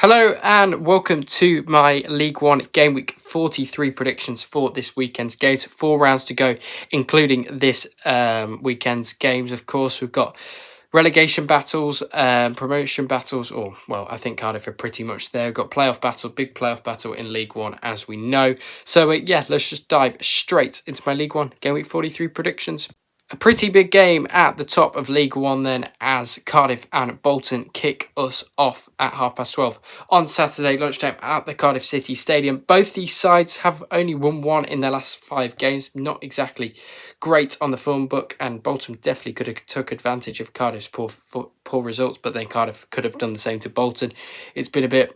Hello and welcome to my League One Game Week 43 predictions for this weekend's games. 4 rounds to go, including this weekend's games. Of course, we've got relegation battles, promotion battles, I think Cardiff are pretty much there. We've got playoff battle, big playoff battle in League One, as we know. So, let's just dive straight into my League One Game Week 43 predictions. A pretty big game at the top of League One then, as Cardiff and Bolton kick us off at 12:30 on Saturday lunchtime at the Cardiff City Stadium. Both these sides have only won one in their last 5 games. Not exactly great on the form book, and Bolton definitely could have took advantage of Cardiff's poor results, but then Cardiff could have done the same to Bolton. It's been a bit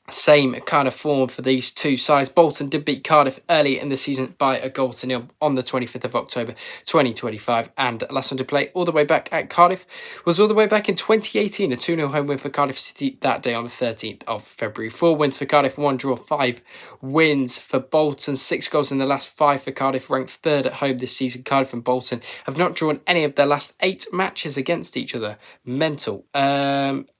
same kind of form for these two sides. Bolton did beat Cardiff early in the season by a 0-0 on the 25th of October 2025, and last one to play all the way back at Cardiff was all the way back in 2018, a 2-0 home win for Cardiff City that day on the 13th of February. 4 wins for Cardiff, 1 draw, 5 wins for Bolton, 6 goals in the last 5 for Cardiff, ranked 3rd at home this season. Cardiff and Bolton have not drawn any of their last 8 matches against each other. Mental.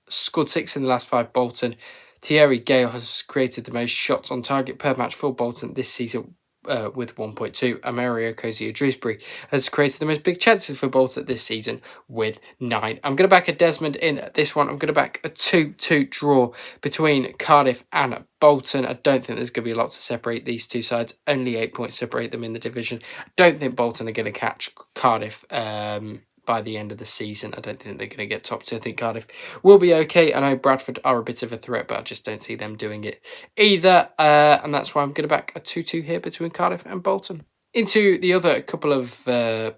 Scored 6 in the last 5, Bolton. Thierry Gale has created the most shots on target per match for Bolton this season with 1.2. And Mario Cozier-Drewsbury has created the most big chances for Bolton this season with 9. I'm going to back a Desmond in this one. I'm going to back a 2-2 draw between Cardiff and Bolton. I don't think there's going to be a lot to separate these two sides. Only 8 points separate them in the division. I don't think Bolton are going to catch Cardiff by the end of the season. I don't think they're going to get top 2. I think Cardiff will be okay. I know Bradford are a bit of a threat, but I just don't see them doing it either. And that's why I'm going to back a 2-2 here between Cardiff and Bolton. Into the other couple of 12:30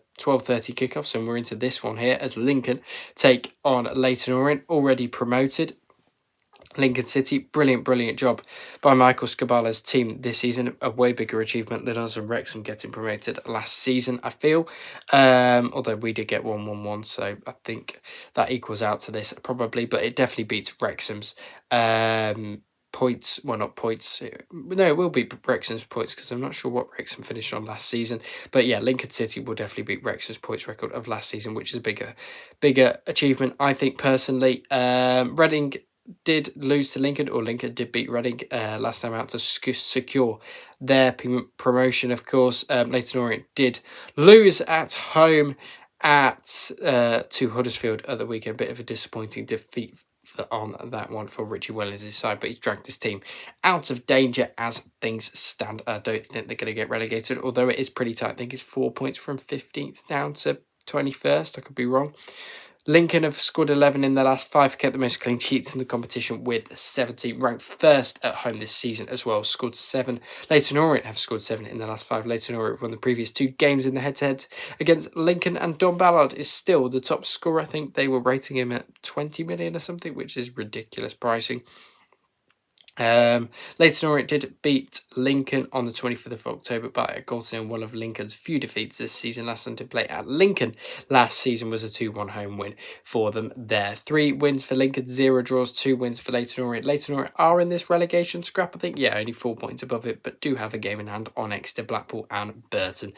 kickoffs, and we're into this one here as Lincoln take on Leyton Orient, already promoted. Lincoln City, brilliant job by Michael Scabala's team this season. A way bigger achievement than us and Wrexham getting promoted last season, I feel. Although we did get 1-1-1, so I think that equals out to this probably. But it definitely beats Wrexham's points. Well, not points. No, it will beat Wrexham's points because I'm not sure what Wrexham finished on last season. But yeah, Lincoln City will definitely beat Wrexham's points record of last season, which is a bigger achievement, I think, personally. Reading did lose to Lincoln, or Lincoln did beat Reading last time out to secure their promotion, of course. Leyton Orient did lose at home to Huddersfield at the weekend. Bit of a disappointing defeat on that one for Richie Wellens' side, but he's dragged his team out of danger as things stand. I don't think they're going to get relegated, although it is pretty tight. I think it's 4 points from 15th down to 21st. I could be wrong. Lincoln have scored 11 in their last 5, kept the most clean sheets in the competition with 70, ranked 1st at home this season as well, scored 7. Leyton Orient have scored 7 in their last 5. Leyton Orient won the previous 2 games in the head-to-head against Lincoln, and Don Ballard is still the top scorer. I think they were rating him at 20 million or something, which is ridiculous pricing. Leyton Orient did beat Lincoln on the 25th of October by a 0-0, one of Lincoln's few defeats this season. Last time to play at Lincoln last season was a 2-1 home win for them there. 3 wins for Lincoln, 0 draws, 2 wins for Leyton Orient. Leyton Orient are in this relegation scrap, I think. Yeah, only 4 points above it, but do have a game in hand on Exeter, Blackpool and Burton.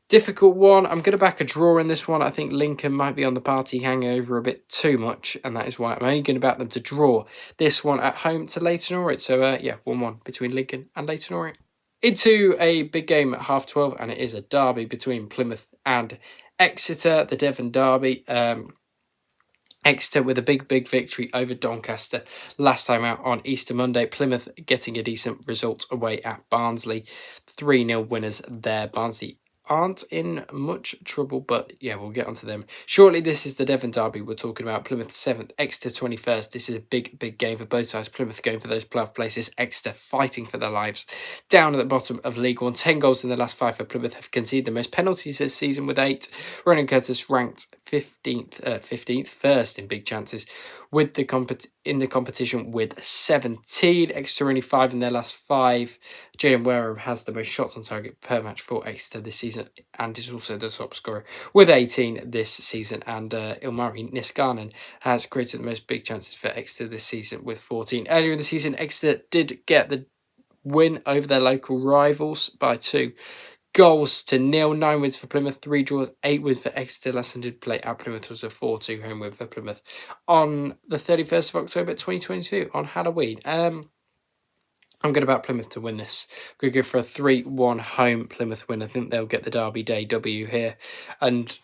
Difficult one. I'm going to back a draw in this one. I think Lincoln might be on the party hangover a bit too much, and that is why I'm only going to back them to draw this one at home to Leyton Orient. So, 1-1 between Lincoln and Leyton Orient. Into a big game at 12:30, and it is a derby between Plymouth and Exeter, the Devon derby. Exeter with a big victory over Doncaster last time out on Easter Monday. Plymouth getting a decent result away at Barnsley. 3-0 winners there. Barnsley aren't in much trouble, but yeah, we'll get onto them shortly. This is the Devon derby we're talking about. Plymouth 7th, Exeter 21st. This is a big game for both sides. Plymouth going for those playoff places, Exeter fighting for their lives down at the bottom of League One. 10 goals in the last 5 for Plymouth, have conceded the most penalties this season with 8. Ronan Curtis ranked 15th, first in big chances with the competition with 17. Exeter only 5 in their last 5. Jaden Wareham has the most shots on target per match for Exeter this season and is also the top scorer with 18 this season. And Ilmari Niskanen has created the most big chances for Exeter this season with 14. Earlier in the season, Exeter did get the win over their local rivals by 2 goals to nil. 9 wins for Plymouth, 3 draws, 8 wins for Exeter. Last time did play at Plymouth was a 4-2 home win for Plymouth on the 31st of October 2022 on Halloween. I'm good about Plymouth to win this. Going to go for a 3-1 home Plymouth win. I think they'll get the Derby Day W here. And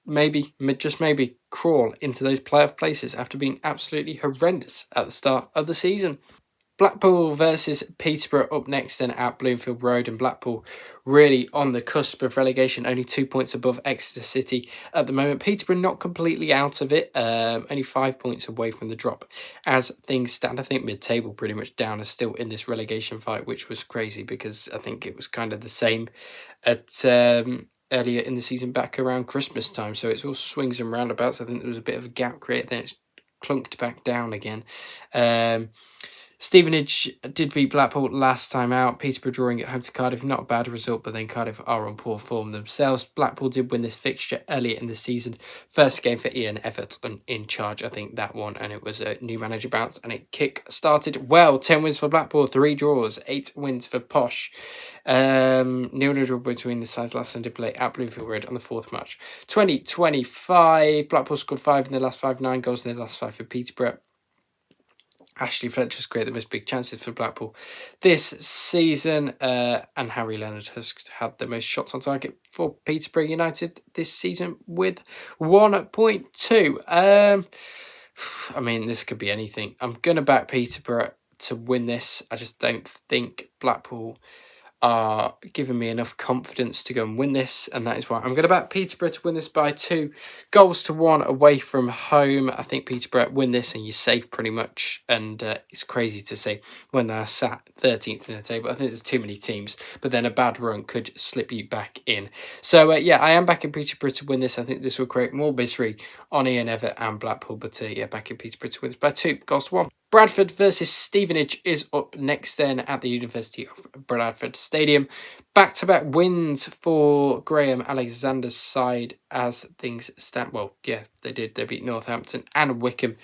maybe, just maybe, crawl into those playoff places after being absolutely horrendous at the start of the season. Blackpool versus Peterborough up next then at Bloomfield Road, and Blackpool really on the cusp of relegation, only 2 points above Exeter City at the moment. Peterborough not completely out of it, only 5 points away from the drop as things stand. I think mid-table pretty much down is still in this relegation fight, which was crazy because I think it was kind of the same at earlier in the season back around Christmas time. So it's all swings and roundabouts. I think there was a bit of a gap created, then it's clunked back down again. Stevenage did beat Blackpool last time out. Peterborough drawing at home to Cardiff. Not a bad result, but then Cardiff are on poor form themselves. Blackpool did win this fixture earlier in the season. First game for Ian Everton in charge, I think, that one. And it was a new manager bounce, and it kick-started well. 10 wins for Blackpool, 3 draws, 8 wins for Posh. 0-0 draw between the sides last time did play at Bloomfield Road on the 4th March 2025. Blackpool scored 5 in their last 5, 9 goals in their last 5 for Peterborough. Ashley Fletcher's created the most big chances for Blackpool this season, and Harry Leonard has had the most shots on target for Peterborough United this season with 1.2. I mean, this could be anything. I'm going to back Peterborough to win this. I just don't think Blackpool are giving me enough confidence to go and win this, and that is why I'm going to back Peterborough to win this by 2-1 away from home. I think Peterborough win this and you're safe pretty much, and it's crazy to say when they're sat 13th in the table. I think there's too many teams, but then a bad run could slip you back in. So yeah, I am backing Peterborough to win this. I think this will create more misery on Ian Everett and Blackpool, but yeah, backing Peterborough to win this by 2-1. Bradford versus Stevenage is up next then at the University of Bradford Stadium. Back-to-back wins for Graham Alexander's side as things stand. Well, yeah, they did. They beat Northampton and Wycombe.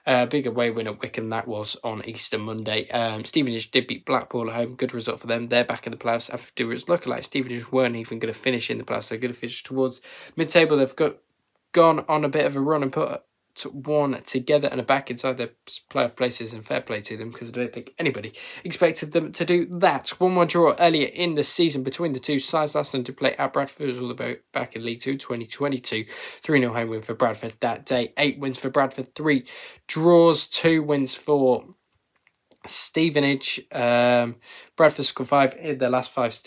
Big away win at Wycombe, that was on Easter Monday. Stevenage did beat Blackpool at home. Good result for them. They're back in the playoffs after it was looking like Stevenage weren't even going to finish in the playoffs. They're going to finish towards mid-table. They've gone on a bit of a run and put one together and are back inside their playoff places, and fair play to them because I don't think anybody expected them to do that. 1-1 draw earlier in the season between the two sides. Last time to play at Bradford was all about back in League 2 2022. 3-0 home win for Bradford that day. 8 wins for Bradford, 3 draws, 2 wins for Stevenage. Bradford scored 5 in their last 5.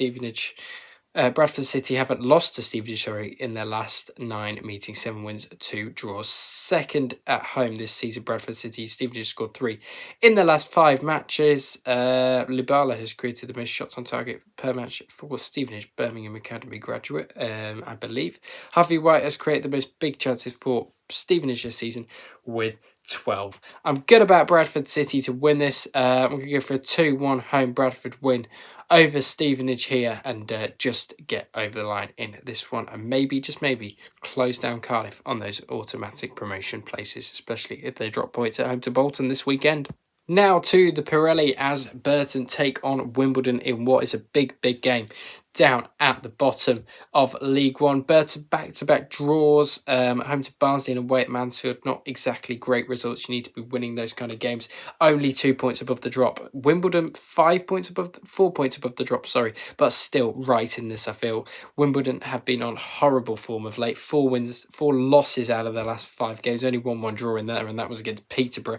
Bradford City haven't lost to Stevenage, in their last 9 meetings. 7 wins, 2 draws. Second at home this season, Bradford City. Stevenage scored 3 in their last 5 matches. Libala has created the most shots on target per match for Stevenage, Birmingham Academy graduate, I believe. Harvey White has created the most big chances for Stevenage this season with 12. I'm good about Bradford City to win this. I'm going to go for a 2-1 home Bradford win over Stevenage here, and just get over the line in this one, and maybe, just maybe, close down Cardiff on those automatic promotion places, especially if they drop points at home to Bolton this weekend. Now to the Pirelli as Burton take on Wimbledon in what is a big game down at the bottom of League One. Burton back-to-back draws, home to Barnsley and away at Mansfield. Not exactly great results. You need to be winning those kind of games. Only 2 points above the drop. Wimbledon 4 points above the drop, but still right in this, I feel. Wimbledon have been on horrible form of late. 4 losses out of their last 5 games. Only 1-1 draw in there, and that was against Peterborough.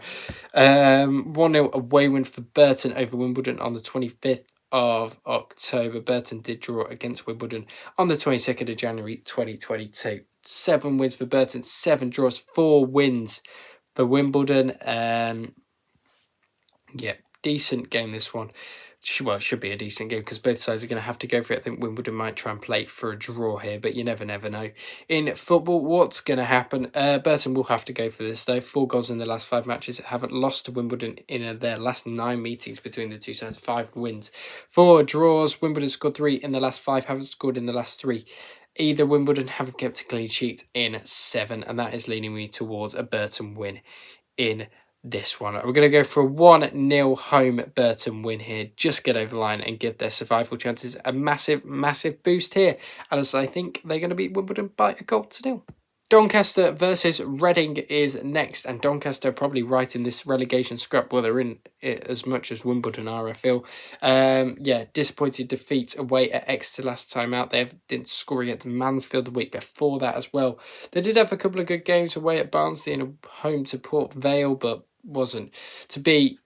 1-0 away win for Burton over Wimbledon on the 25th of October. Burton did draw against Wimbledon on the 22nd of January 2022. 7 wins for Burton, 7 draws, 4 wins for Wimbledon. Yeah, decent game this one. Well, it should be a decent game because both sides are going to have to go for it. I think Wimbledon might try and play for a draw here, but you never know. In football, what's going to happen? Burton will have to go for this, though. 4 goals in the last 5 matches. Haven't lost to Wimbledon in their last 9 meetings between the two sides. 5 wins, 4 draws. Wimbledon scored 3 in the last 5. Haven't scored in the last 3. Either Wimbledon haven't kept a clean sheet in 7, and that is leaning me towards a Burton win in this one. We're going to go for a 1-0 home Burton win here. Just get over the line and give their survival chances a massive, massive boost here. And as I think they're going to beat Wimbledon by a goal to nil. Doncaster versus Reading is next, and Doncaster are probably right in this relegation scrap. Well, they're in it as much as Wimbledon are, I feel. Disappointed defeat away at Exeter last time out. They didn't score against Mansfield the week before that as well. They did have a couple of good games away at Barnsley and home to Port Vale, but wasn't to be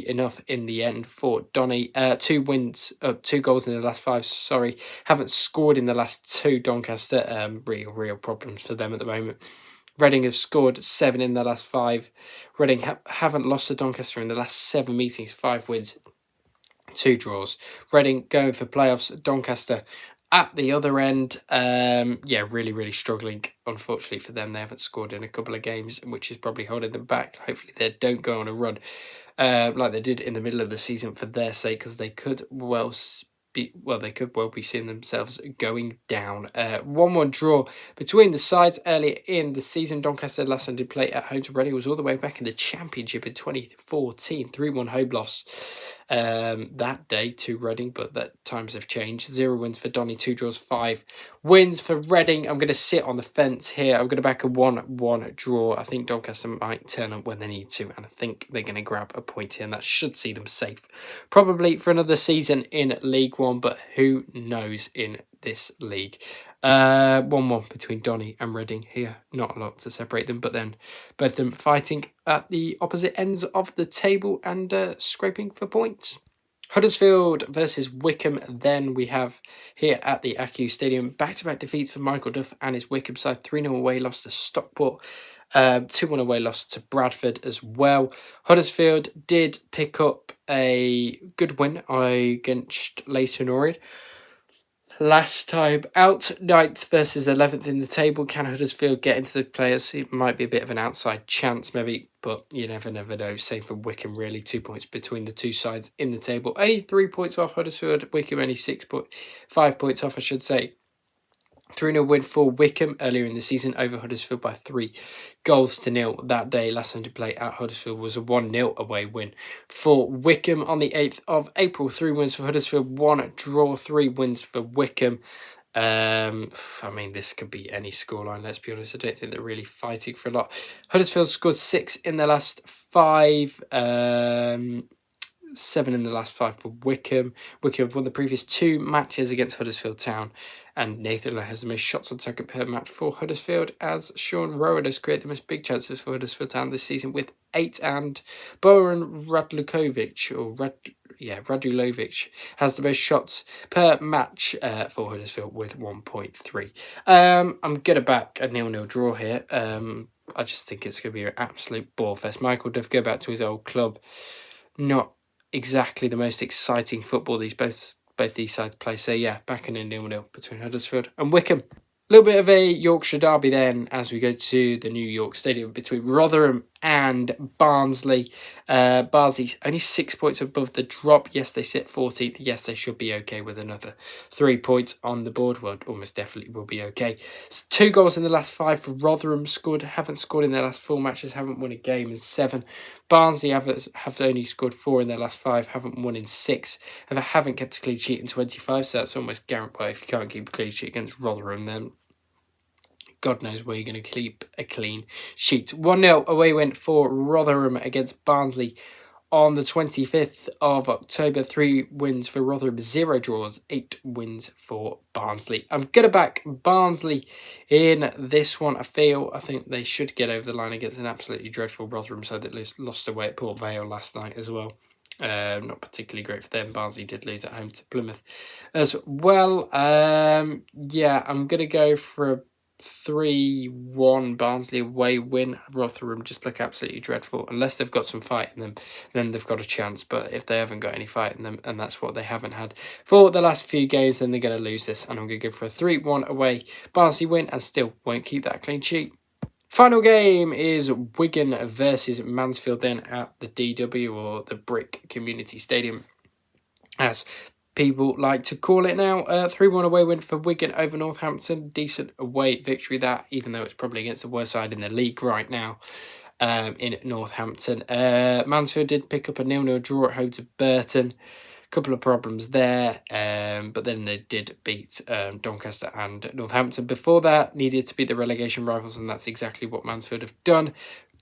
enough in the end for Donny. 2 goals in the last 5. Haven't scored in the last 2. Doncaster, real problems for them at the moment. Reading have scored 7 in the last 5. Reading haven't lost to Doncaster in the last 7 meetings. 5 wins, 2 draws. Reading going for playoffs. Doncaster at the other end, really struggling. Unfortunately for them, they haven't scored in a couple of games, which is probably holding them back. Hopefully they don't go on a run like they did in the middle of the season for their sake, because they could well be seeing themselves going down. 1-1 draw between the sides earlier in the season. Doncaster last time did play at home to Reading was all the way back in the Championship in 2014. 3-1 home loss that day to Reading, but that times have changed. 0 wins for Donny, 2 draws, 5 wins for Reading. I'm going to sit on the fence here. I'm going to back a 1-1 draw. I think Doncaster might turn up when they need to, and I think they're going to grab a point here, and that should see them safe probably for another season in League One, but who knows in this league. 1-1 between Donny and Reading here. Not a lot to separate them, but then both of them fighting at the opposite ends of the table and scraping for points. Huddersfield versus Wycombe, then we have here at the Acu Stadium. Back-to-back defeats for Michael Duff and his Wycombe side. 3-0 away loss to Stockport. 2-1 away loss to Bradford as well. Huddersfield did pick up a good win against Leyton Orient last time out. 9th versus 11th in the table. Can Huddersfield get into the playoffs? It might be a bit of an outside chance maybe, but you never know. Same for Wycombe really. 2 points between the two sides in the table. Only 3 points off Huddersfield. Wycombe only 5 points off, I should say. 3-0 win for Wycombe earlier in the season over Huddersfield by 3-0 that day. Last time to play at Huddersfield was a 1-0 away win for Wycombe on the 8th of April. 3 wins for Huddersfield, 1 draw, 3 wins for Wycombe. This could be any scoreline, let's be honest. I don't think they're really fighting for a lot. Huddersfield scored 6 in the last 5. 7 in the last 5 for Wycombe. Wycombe have won the previous 2 matches against Huddersfield Town, and Nathan Lowe has the most shots on target per match for Huddersfield, as Sean Rowan has created the most big chances for Huddersfield Town this season with 8, and Bojan Radulovic has the most shots per match for Huddersfield with 1.3. I'm going to back a 0-0 draw here. I just think it's going to be an absolute ball fest. Michael Duff go back to his old club. Not exactly the most exciting football both these sides play. So yeah, back in a 0-0 between Huddersfield and Wycombe. A little bit of a Yorkshire derby then as we go to the New York Stadium between Rotherham and Barnsley. Barnsley's only 6 points above the drop. Yes, they sit 14th. Yes, they should be okay with another 3 points on the board. Well, almost definitely will be okay. It's 2 goals in the last 5 for Rotherham. Haven't scored in their last 4 matches. Haven't won a game in 7. Barnsley have only scored 4 in their last 5. Haven't won in 6. Haven't kept a clean sheet in 25. So that's almost guaranteed. Well, if you can't keep a clean sheet against Rotherham, then God knows where you're going to keep a clean sheet. 1-0 away win for Rotherham against Barnsley on the 25th of October. 3 wins for Rotherham, 0 draws, 8 wins for Barnsley. I'm going to back Barnsley in this one. I think they should get over the line against an absolutely dreadful Rotherham side that lost away at Port Vale last night as well. Not particularly great for them. Barnsley did lose at home to Plymouth as well. I'm going to go for a 3-1 Barnsley away win. Rotherham just look absolutely dreadful. Unless they've got some fight in them, then they've got a chance. But if they haven't got any fight in them, and that's what they haven't had for the last few games, then they're going to lose this. And I'm going to go for a 3-1 away Barnsley win, and still won't keep that clean sheet. Final game is Wigan versus Mansfield then at the DW, or the Brick Community Stadium, as people like to call it now. 3-1 away win for Wigan over Northampton. Decent away victory that, even though it's probably against the worst side in the league right now. in Northampton. Mansfield did pick up a 0-0 draw at home to Burton. Couple of problems there, but then they did beat Doncaster and Northampton. Before that, needed to beat the relegation rivals, and that's exactly what Mansfield have done.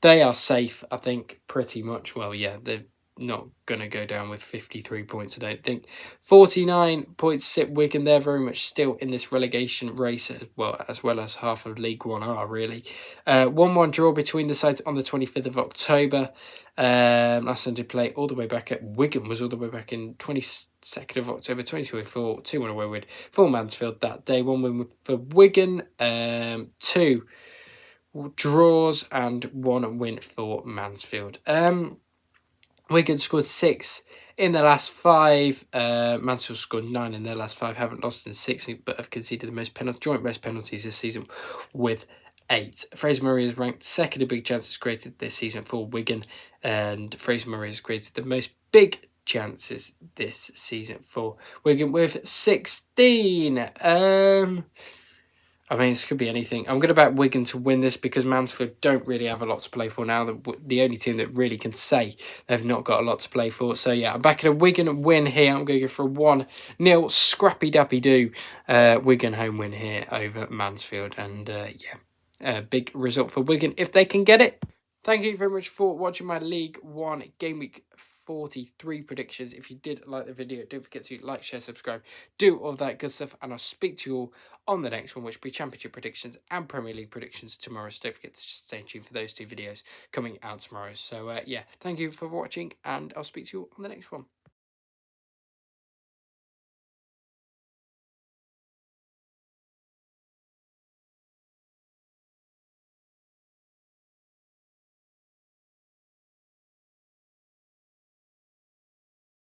They are safe, I think, pretty much. Well, yeah, they're not going to go down with 53 points, I don't think. 49 points sit Wigan. They're very much still in this relegation race, as well as half of League One are, really. 1-1 draw between the sides on the 25th of October. Last time they play all the way back at Wigan was all the way back in 22nd of October 2024. 2-1 away with for Mansfield that day. 1 win for Wigan. 2 draws and 1 win for Mansfield. Wigan scored 6 in the last 5. Mansfield scored 9 in their last 5. Haven't lost in 6, but have conceded the joint most penalties this season with 8. Fraser Murray is ranked second in big chances created this season for Wigan, and Fraser Murray has created the most big chances this season for Wigan with 16. I mean, this could be anything. I'm going to back Wigan to win this because Mansfield don't really have a lot to play for now. The only team that really can say they've not got a lot to play for. So, yeah, I'm backing a Wigan win here. I'm going to go for a 1-0 scrappy-dappy-do Wigan home win here over Mansfield. And, a big result for Wigan if they can get it. Thank you very much for watching my League One Game Week 43 predictions. If you did like the video, don't forget to like, share, subscribe, do all that good stuff, and I'll speak to you all on the next one, which will be Championship predictions and Premier League predictions tomorrow. So don't forget to stay tuned for those 2 videos coming out tomorrow. So, yeah, thank you for watching, and I'll speak to you all on the next one.